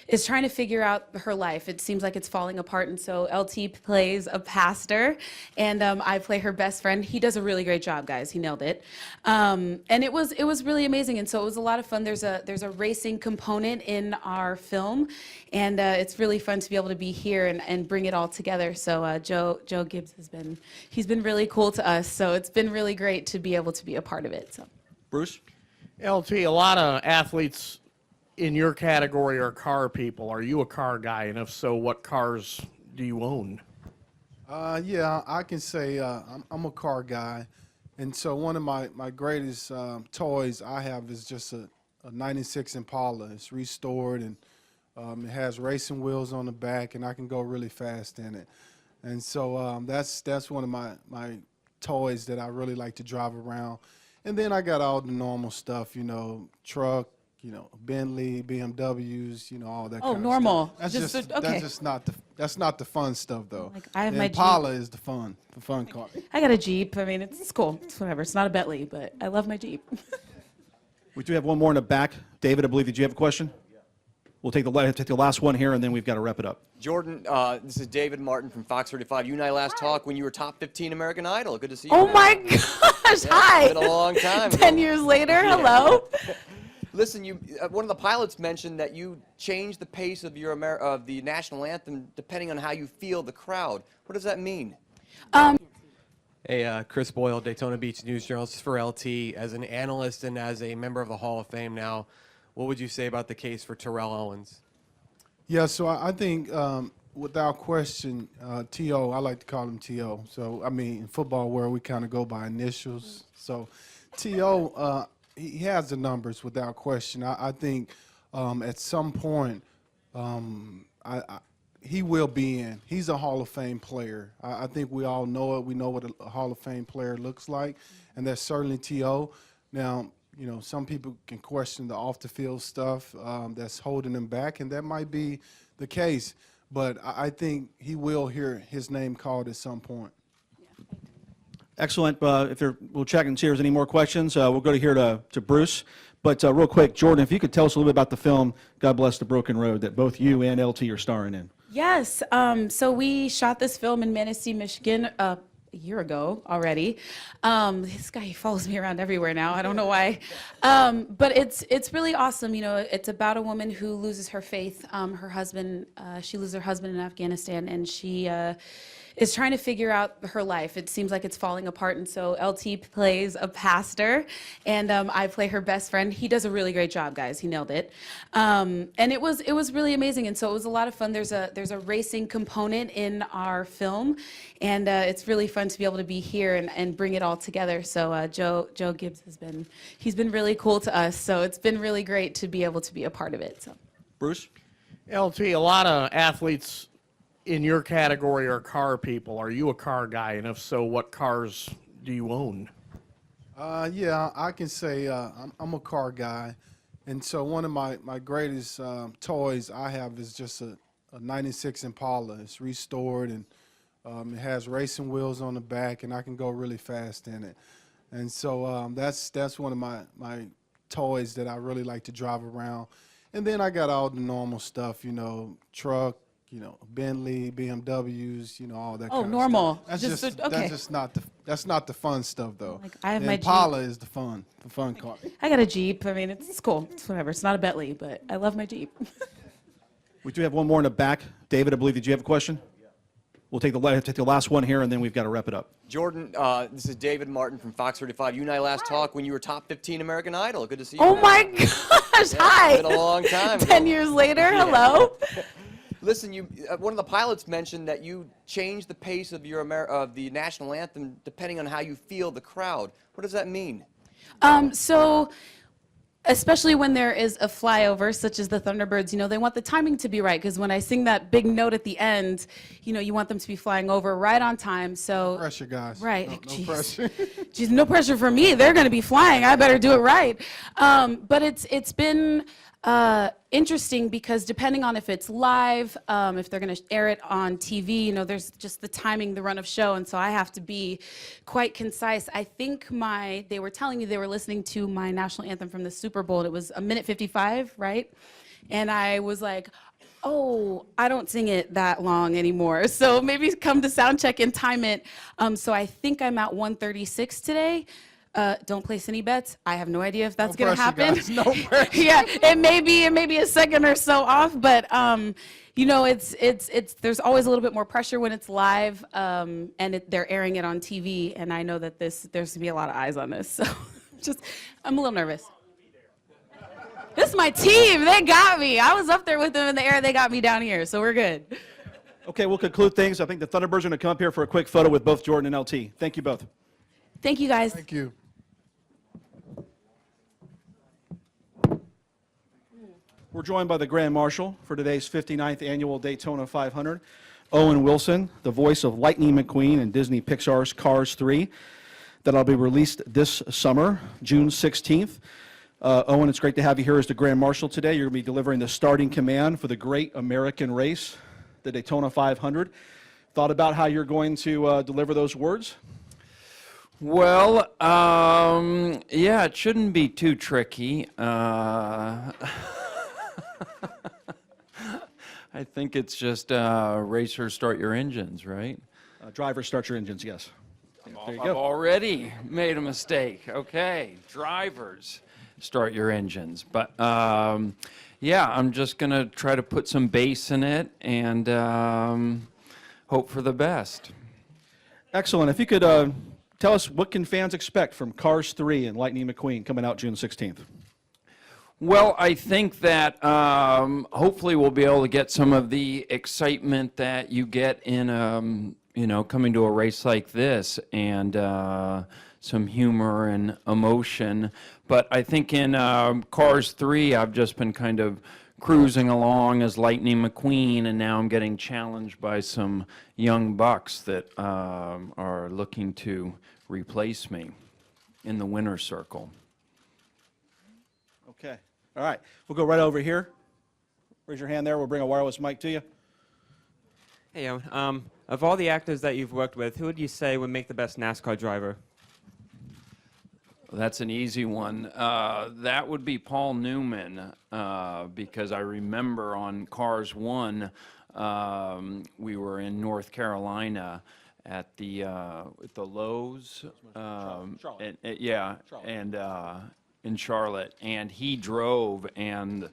[SPEAKER 21] is trying to figure out her life. It seems like it's falling apart, and so LT plays a pastor, and I play her best friend. He does a really great job, guys. He nailed it. And it was really amazing, and so it was a lot of fun. There's a racing component in our film, and it's really fun to be able to be here and bring it all together. So Joe Gibbs he's been really cool to us, so it's been really great to be able to be a part of it. So,
[SPEAKER 1] Bruce?
[SPEAKER 7] LT, a lot of athletes in your category are car people. Are you a car guy? And if so, what cars do you own?
[SPEAKER 22] Yeah, I can say I'm a car guy. And so one of my greatest toys I have is just a 96 Impala. It's restored, and it has racing wheels on the back, and I can go really fast in it. And so that's one of my toys that I really like to drive around. And then I got all the normal stuff, you know, truck, you know, Bentley, BMWs, you know, all that kind of
[SPEAKER 21] normal.
[SPEAKER 22] stuff. That's
[SPEAKER 21] Okay.
[SPEAKER 22] that's not the fun stuff, though.
[SPEAKER 21] Like, I have
[SPEAKER 22] the
[SPEAKER 21] my
[SPEAKER 22] Impala is the fun car.
[SPEAKER 21] I got a Jeep. I mean, it's cool. It's whatever. It's not a Bentley, but I love my Jeep.
[SPEAKER 1] We do have one more in the back. David, I believe, did you have a question? We'll take the last one here, and then we've got to wrap it up.
[SPEAKER 4] Jordin, this is David Martin from Fox 35. You and I last talked when you were top 15 American Idol. Good to see you.
[SPEAKER 21] Oh my gosh! Hi.
[SPEAKER 4] It's been a long time.
[SPEAKER 21] 10 years later. Hello.
[SPEAKER 4] Listen, one of the pilots mentioned that you changed the pace of of the national anthem depending on how you feel the crowd. What does that mean?
[SPEAKER 23] Hey, Chris Boyle, Daytona Beach News Journalist for LT. As an analyst and as a member of the Hall of Fame now, what would you say about the case for Terrell Owens?
[SPEAKER 22] Yeah, so I think without question, T.O., I like to call him T.O. So, I mean, in football world, we kind of go by initials. So, T.O., he has the numbers without question. I think at some point he will be in. He's a Hall of Fame player. I think we all know it. We know what a Hall of Fame player looks like, and that's certainly T.O. Now, you know, some people can question the off-the-field stuff that's holding him back, and that might be the case. But I think he will hear his name called at some point.
[SPEAKER 1] Excellent. We'll check and see if there's any more questions. We'll go here to Bruce. But real quick, Jordin, if you could tell us a little bit about the film, God Bless the Broken Road, that both you and LT are starring in.
[SPEAKER 21] Yes. So we shot this film in Manistee, Michigan, a year ago already. This guy, he follows me around everywhere now. I don't know why. But it's really awesome. You know, it's about a woman who loses her faith. Her husband, she loses her husband in Afghanistan, and she is trying to figure out her life. It seems like it's falling apart, and so LT plays a pastor, and I play her best friend. He does a really great job, guys. He nailed it. And it was really amazing, and so it was a lot of fun. There's a racing component in our film, and it's really fun to be able to be here and bring it all together. So Joe Gibbs he's been really cool to us, so it's been really great to be able to be a part of it. So,
[SPEAKER 1] Bruce?
[SPEAKER 7] LT, a lot of athletes in your category are car people. Are you a car guy? And if so, what cars do you own?
[SPEAKER 22] Yeah, I can say I'm a car guy. And so one of my greatest toys I have is just a 96 Impala. It's restored, and it has racing wheels on the back, and I can go really fast in it. And so that's one of my toys that I really like to drive around. And then I got all the normal stuff, you know, truck, you know, Bentley, BMWs, you know, all that kind of
[SPEAKER 21] normal.
[SPEAKER 22] stuff. That's
[SPEAKER 21] Just
[SPEAKER 22] just
[SPEAKER 21] okay.
[SPEAKER 22] that's just not the fun stuff though.
[SPEAKER 21] Like, I have
[SPEAKER 22] the
[SPEAKER 21] my
[SPEAKER 22] Impala is the fun car.
[SPEAKER 21] I got a Jeep. I mean, it's cool. It's whatever. It's not a Bentley, but I love my Jeep.
[SPEAKER 1] We do have one more in the back. David, I believe, did you have a question? We'll take the last one here, and then we've got to wrap it up.
[SPEAKER 4] Jordin, this is David Martin from Fox 35. You and I last talked when you were top 15 American Idol. Good to see you.
[SPEAKER 21] Oh my gosh! Hi.
[SPEAKER 4] It's been a long time.
[SPEAKER 21] 10 years later. Hello.
[SPEAKER 4] Listen, one of the pilots mentioned that you changed the pace of of the national anthem depending on how you feel the crowd. What does that mean?
[SPEAKER 21] So, especially when there is a flyover, such as the Thunderbirds, you know, they want the timing to be right, because when I sing that big note at the end, you know, you want them to be flying over right on time. So
[SPEAKER 22] Pressure, guys.
[SPEAKER 21] Right.
[SPEAKER 22] No pressure.
[SPEAKER 21] Geez, no pressure for me. They're going to be flying. I better do it right. But it's been interesting because depending on if it's live, if they're going to air it on TV, you know, there's just the timing, the run of show, and so I have to be quite concise. I think they were telling me they were listening to my national anthem from the Super Bowl, and it was 1:55, right? And I was like, oh, I don't sing it that long anymore. So maybe come to sound check and time it. So I think I'm at 1:36 today. Don't place any bets. I have no idea if that's going to happen.
[SPEAKER 22] Guys. No pressure.
[SPEAKER 21] Yeah, it may be a second or so off, but you know, there's always a little bit more pressure when it's live, and they're airing it on TV, and I know that there's going to be a lot of eyes on this, so I'm a little nervous. This is my team. They got me. I was up there with them in the air. They got me down here, so we're good.
[SPEAKER 1] Okay, we'll conclude things. I think the Thunderbirds are going to come up here for a quick photo with both Jordin and LT. Thank you both.
[SPEAKER 21] Thank you, guys.
[SPEAKER 22] Thank you.
[SPEAKER 1] We're joined by the Grand Marshal for today's 59th Annual Daytona 500, Owen Wilson, the voice of Lightning McQueen in Disney Pixar's Cars 3, that'll be released this summer, June 16th. Owen, it's great to have you here as the Grand Marshal today. You're going to be delivering the starting command for the great American race, the Daytona 500. Thought about how you're going to deliver those words?
[SPEAKER 6] Well, yeah, it shouldn't be too tricky. I think it's just racers start your engines, right?
[SPEAKER 1] Drivers, start your engines, yes. There you
[SPEAKER 6] I've
[SPEAKER 1] go.
[SPEAKER 6] already made a mistake. Okay, drivers, start your engines. But yeah, I'm just going to try to put some bass in it and hope for the best.
[SPEAKER 1] Excellent. If you could tell us, what can fans expect from Cars 3 and Lightning McQueen coming out June 16th?
[SPEAKER 6] Well, I think that hopefully we'll be able to get some of the excitement that you get in, you know, coming to a race like this, and some humor and emotion. But I think in Cars 3, I've just been kind of cruising along as Lightning McQueen, and now I'm getting challenged by some young bucks that are looking to replace me in the winner's circle.
[SPEAKER 1] Okay. All right. We'll go right over here. Raise your hand there. We'll bring a wireless mic to you.
[SPEAKER 8] Hey, Owen. Of all the actors that you've worked with, who would you say would make the best NASCAR driver?
[SPEAKER 6] That's an easy one. That would be Paul Newman, because I remember on Cars 1, we were in North Carolina at the Lowe's, in Charlotte, and he drove, and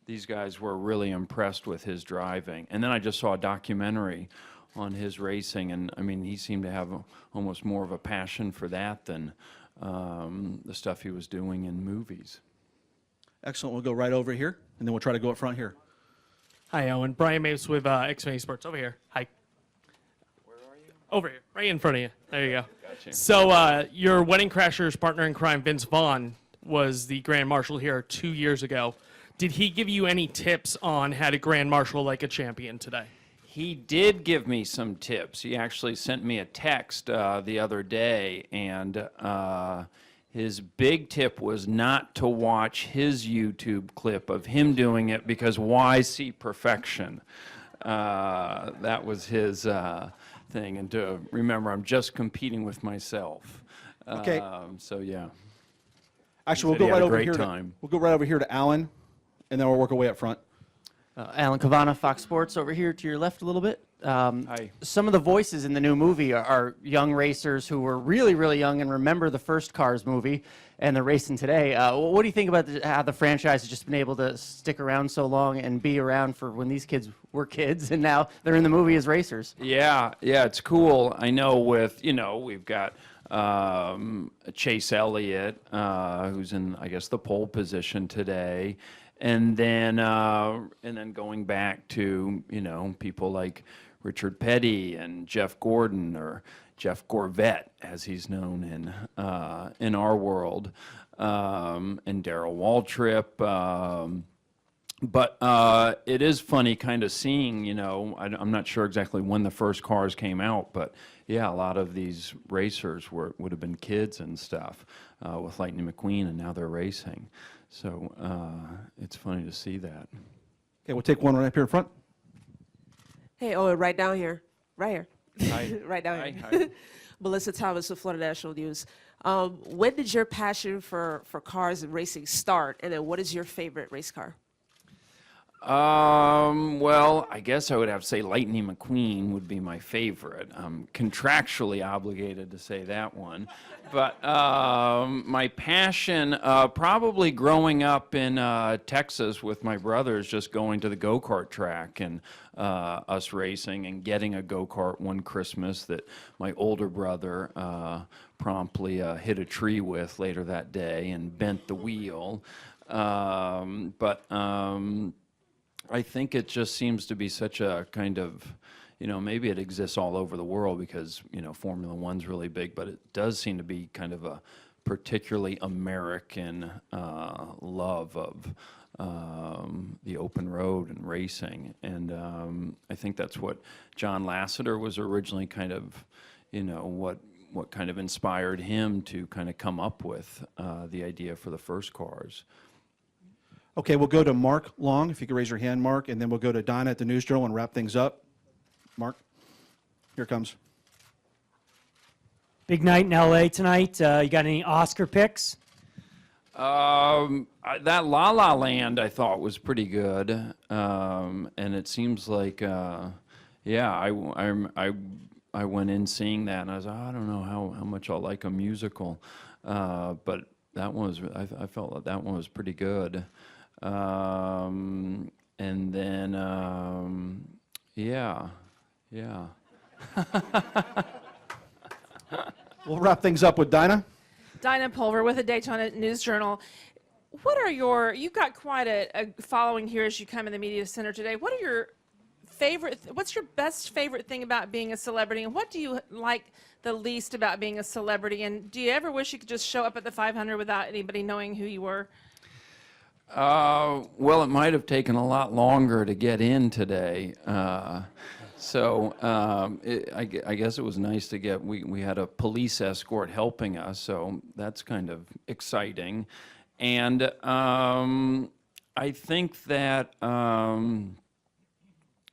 [SPEAKER 6] these guys were really impressed with his driving. And then I just saw a documentary on his racing, and I mean, he seemed to have almost more of a passion for that than the stuff he was doing in movies.
[SPEAKER 1] Excellent. We'll go right over here, and then we'll try to go up front here.
[SPEAKER 3] Hi, Owen. Brian Mapes with Xfinity Sports. Over here. Hi. Where are you? Over here, right in front of you. There you go.
[SPEAKER 6] Gotcha.
[SPEAKER 3] So your Wedding Crashers partner in crime, Vince Vaughn, was the Grand Marshal here 2 years ago. Did he give you any tips on how to Grand Marshal like a champion today?
[SPEAKER 6] He did give me some tips. He actually sent me a text the other day, and his big tip was not to watch his YouTube clip of him doing it, because why see perfection? That was his thing, and to remember, I'm just competing with myself.
[SPEAKER 1] Okay.
[SPEAKER 6] So yeah.
[SPEAKER 1] Actually,
[SPEAKER 6] He
[SPEAKER 1] we'll
[SPEAKER 6] said
[SPEAKER 1] go
[SPEAKER 6] he
[SPEAKER 1] right
[SPEAKER 6] had a
[SPEAKER 1] over
[SPEAKER 6] great
[SPEAKER 1] here.
[SPEAKER 6] time.
[SPEAKER 1] We'll go right over here to Alan, and then we'll work our way up front.
[SPEAKER 9] Alan Cavana, Fox Sports, over here to your left a little bit.
[SPEAKER 6] Hi.
[SPEAKER 9] Some of the voices in the new movie are young racers who were really, really young and remember the first Cars movie and the racing today. What do you think about how the franchise has just been able to stick around so long and be around for when these kids were kids, and now they're in the movie as racers?
[SPEAKER 6] Yeah, it's cool. I know we've got Chase Elliott, who's in, I guess, the pole position today. And then going back to, people like Richard Petty and Jeff Gordon, or Jeff Gorvette, as he's known in our world, and Darrell Waltrip. But it is funny kind of seeing, I'm not sure exactly when the first cars came out, but yeah, a lot of these racers would have been kids and stuff with Lightning McQueen, and now they're racing. So it's funny to see that.
[SPEAKER 1] Okay, we'll take one right up here in front.
[SPEAKER 10] Hey, Owen, right down here. Right here.
[SPEAKER 6] Hi.
[SPEAKER 10] Right down
[SPEAKER 6] Hi,
[SPEAKER 10] here.
[SPEAKER 6] hi.
[SPEAKER 10] Melissa Thomas with Florida National News. When did your passion for cars and racing start? And then what is your favorite race car?
[SPEAKER 6] Well, I guess I would have to say Lightning McQueen would be my favorite. I'm contractually obligated to say that one. But my passion, probably growing up in Texas with my brothers, just going to the go-kart track and us racing and getting a go-kart one Christmas that my older brother promptly hit a tree with later that day and bent the wheel. I think it just seems to be such a kind of, maybe it exists all over the world because, Formula One's really big, but it does seem to be kind of a particularly American love of the open road and racing. And I think that's what John Lasseter was originally kind of, what kind of inspired him to kind of come up with the idea for the first cars.
[SPEAKER 1] Okay, we'll go to Mark Long, if you could raise your hand, Mark, and then we'll go to Donna at the News Journal and wrap things up. Mark, here it comes.
[SPEAKER 24] Big night in LA tonight. You got any Oscar picks?
[SPEAKER 6] That La La Land I thought was pretty good, and it seems like, yeah, I went in seeing that, and I was like, I don't know how much I'll like a musical, but that one was, I felt like that one was pretty good, and then, yeah.
[SPEAKER 1] We'll wrap things up with Dinah.
[SPEAKER 18] Dinah Pulver with the Daytona News Journal. What are you've got quite a following here as you come in the media center today. What are your what's your best favorite thing about being a celebrity, and what do you like the least about being a celebrity? And do you ever wish you could just show up at the 500 without anybody knowing who you were?
[SPEAKER 6] Well, it might have taken a lot longer to get in today. So I guess it was nice to get, we had a police escort helping us, so that's kind of exciting. And I think that,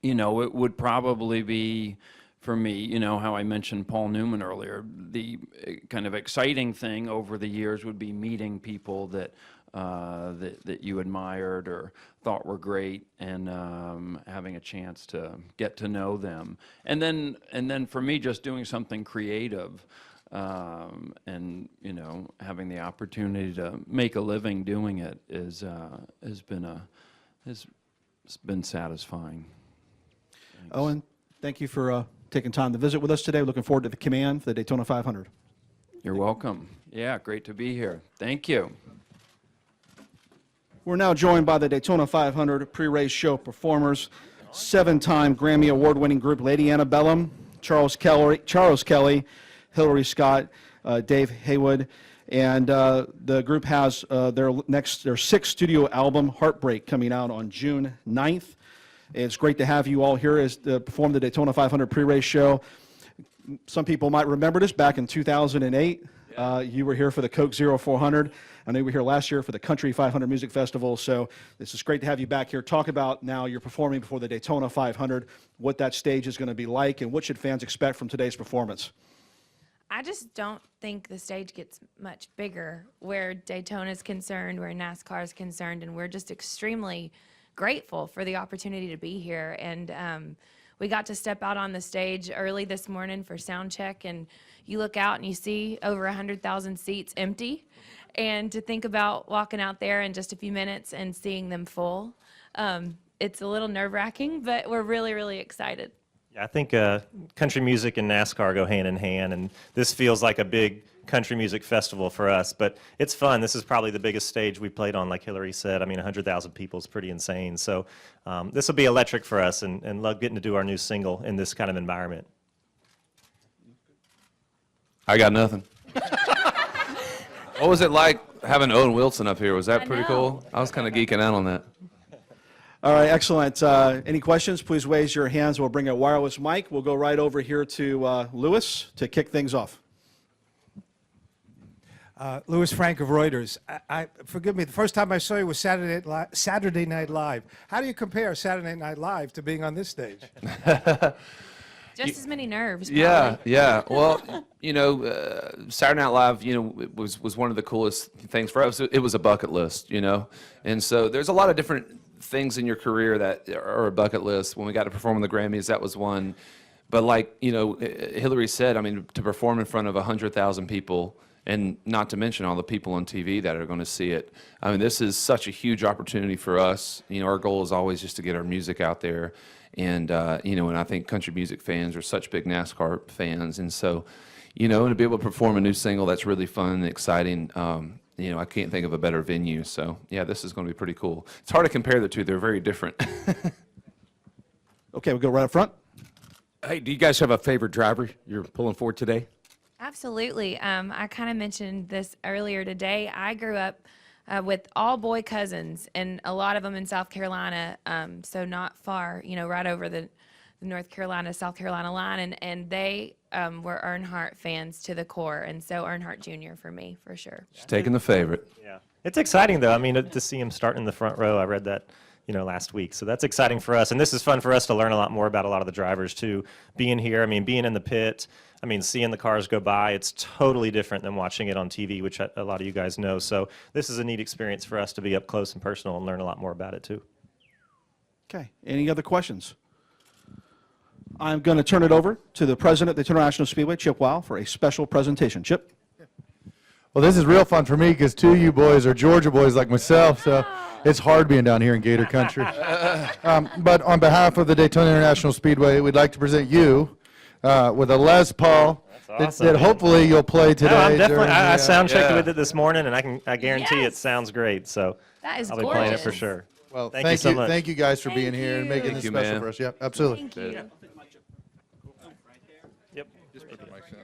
[SPEAKER 6] it would probably be, for me, how I mentioned Paul Newman earlier, the kind of exciting thing over the years would be meeting people that you admired or thought were great, and having a chance to get to know them, and then for me, just doing something creative, and having the opportunity to make a living doing it has been satisfying. Thanks.
[SPEAKER 1] Owen, thank you for taking time to visit with us today. Looking forward to the command for the Daytona 500.
[SPEAKER 6] You're welcome. Yeah, great to be here. Thank you.
[SPEAKER 1] We're now joined by the Daytona 500 pre-race show performers, 7-time Grammy Award-winning group Lady Antebellum, Charles Kelly, Hillary Scott, Dave Haywood, and the group has their sixth studio album, Heartbreak, coming out on June 9th. It's great to have you all here to perform the Daytona 500 pre-race show. Some people might remember this back in 2008. You were here for the Coke 0400. I know you were here last year for the Country 500 Music Festival, so this is great to have you back here. Talk about now you're performing before the Daytona 500, what that stage is going to be like, and what should fans expect from today's performance?
[SPEAKER 2] I just don't think the stage gets much bigger where Daytona is concerned, where NASCAR is concerned, and we're just extremely grateful for the opportunity to be here. And we got to step out on the stage early this morning for sound check, and you look out and you see over 100,000 seats empty. And to think about walking out there in just a few minutes and seeing them full, it's a little nerve-wracking, but we're really, really excited.
[SPEAKER 11] Yeah, I think country music and NASCAR go hand in hand, and this feels like a big country music festival for us, but it's fun. This is probably the biggest stage we played on, like Hillary said. I mean, 100,000 people is pretty insane. So this will be electric for us, and love getting to do our new single in this kind of environment.
[SPEAKER 14] I got nothing. What was it like having Owen Wilson up here? Was that pretty cool? I was kind of geeking out on that.
[SPEAKER 1] All right, excellent. Any questions, please raise your hands. We'll bring a wireless mic. We'll go right over here to Lewis to kick things off.
[SPEAKER 24] Louis Frank of Reuters. Forgive me, the first time I saw you was Saturday Night Live. How do you compare Saturday Night Live to being on this stage?
[SPEAKER 2] Just as many nerves.
[SPEAKER 14] Yeah,
[SPEAKER 2] probably.
[SPEAKER 14] yeah. Well, Saturday Night Live, was one of the coolest things for us. It was a bucket list, and so there's a lot of different things in your career that are a bucket list. When we got to perform on the Grammys, that was one. But like Hillary said, I mean, to perform in front of 100,000 people, and not to mention all the people on TV that are going to see it. I mean, this is such a huge opportunity for us. Our goal is always just to get our music out there. And, and I think country music fans are such big NASCAR fans. And so, and to be able to perform a new single that's really fun and exciting, I can't think of a better venue. So, yeah, this is going to be pretty cool. It's hard to compare the two. They're very different.
[SPEAKER 1] Okay, we'll go right up front.
[SPEAKER 25] Hey, do you guys have a favorite driver you're pulling for today?
[SPEAKER 2] Absolutely. I kind of mentioned this earlier today. I grew up with all boy cousins, and a lot of them in South Carolina, so not far, right over the North Carolina, South Carolina line, and they were Earnhardt fans to the core, and so Earnhardt Jr. for me, for sure.
[SPEAKER 14] Just taking the favorite.
[SPEAKER 11] Yeah. It's exciting, though. I mean, to see him start in the front row. I read that last week. So that's exciting for us. And this is fun for us to learn a lot more about a lot of the drivers too. Being here, I mean, being in the pit, I mean, seeing the cars go by, it's totally different than watching it on TV, which a lot of you guys know. So this is a neat experience for us to be up close and personal and learn a lot more about it too.
[SPEAKER 1] Okay. Any other questions? I'm going to turn it over to the president of the International Speedway, Chip Wow, for a special presentation. Chip?
[SPEAKER 15] Well, this is real fun for me because two of you boys are Georgia boys like myself, so it's hard being down here in Gator Country. But on behalf of the Daytona International Speedway, we'd like to present you with a Les Paul that hopefully you'll play today.
[SPEAKER 11] No, I'm definitely.
[SPEAKER 15] during
[SPEAKER 11] I
[SPEAKER 15] the,
[SPEAKER 11] sound checked with it this morning, and I guarantee
[SPEAKER 2] Yes.
[SPEAKER 11] it sounds great. So
[SPEAKER 2] That is
[SPEAKER 11] I'll be playing it for
[SPEAKER 2] gorgeous.
[SPEAKER 11] sure.
[SPEAKER 15] Well,
[SPEAKER 11] thank you so much.
[SPEAKER 15] Thank you guys for being
[SPEAKER 2] Thank
[SPEAKER 15] here and making
[SPEAKER 2] you.
[SPEAKER 15] this
[SPEAKER 14] Thank you,
[SPEAKER 15] special
[SPEAKER 14] man.
[SPEAKER 15] for us. Yeah, absolutely.
[SPEAKER 2] Thank you.
[SPEAKER 11] Yep.
[SPEAKER 15] Just put the mic down.